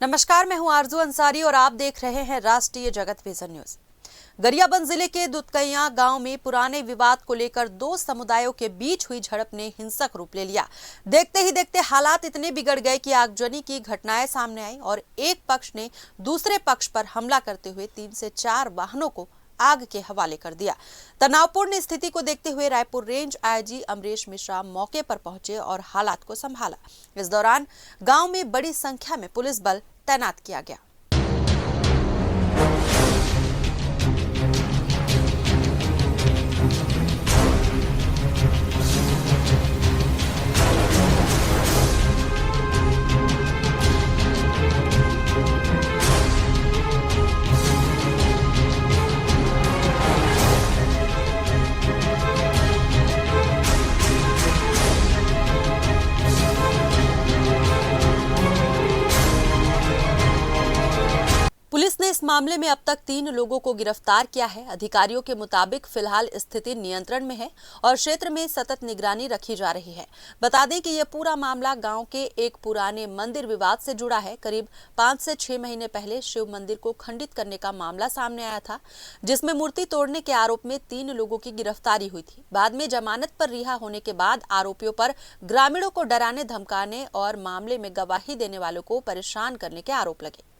नमस्कार, मैं हूं आरजू अंसारी और आप देख रहे हैं राष्ट्रीय जगत विजन न्यूज। गरियाबंद जिले के दुधकैया गांव में पुराने विवाद को लेकर दो समुदायों के बीच हुई झड़प ने हिंसक रूप ले लिया। देखते ही देखते हालात इतने बिगड़ गए कि आगजनी की घटनाएं सामने आई और एक पक्ष ने दूसरे पक्ष पर हमला करते हुए 3 से 4 वाहनों को आग के हवाले कर दिया। तनावपूर्ण स्थिति को देखते हुए रायपुर रेंज आईजी अमरेश मिश्रा मौके पर पहुंचे और हालात को संभाला। इस दौरान गांव में बड़ी संख्या में पुलिस बल तैनात किया गया। पुलिस ने इस मामले में अब तक 3 लोगों को गिरफ्तार किया है। अधिकारियों के मुताबिक फिलहाल स्थिति नियंत्रण में है और क्षेत्र में सतत निगरानी रखी जा रही है। बता दें कि यह पूरा मामला गांव के एक पुराने मंदिर विवाद से जुड़ा है। करीब 5 से 6 महीने पहले शिव मंदिर को खंडित करने का मामला सामने आया था, जिसमें मूर्ति तोड़ने के आरोप में 3 लोगों की गिरफ्तारी हुई थी। बाद में जमानत पर रिहा होने के बाद आरोपियों पर ग्रामीणों को डराने, धमकाने और मामले में गवाही देने वालों को परेशान करने के आरोप लगे।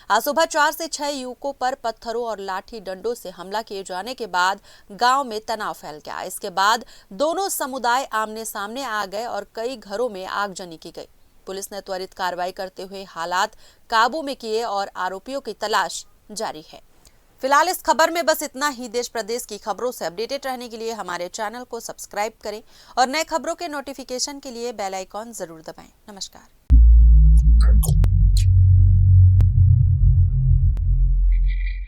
आज सुबह 4 से 6 युवकों पर पत्थरों और लाठी डंडों से हमला किए जाने के बाद गांव में तनाव फैल गया। इसके बाद दोनों समुदाय आमने सामने आ गए और कई घरों में आगजनी की गई। पुलिस ने त्वरित कार्रवाई करते हुए हालात काबू में किए और आरोपियों की तलाश जारी है। फिलहाल इस खबर में बस इतना ही। देश प्रदेश की खबरों से अपडेटेड रहने के लिए हमारे चैनल को सब्सक्राइब करें और नए खबरों के नोटिफिकेशन के लिए बेल आइकॉन जरूर दबाएं। नमस्कार।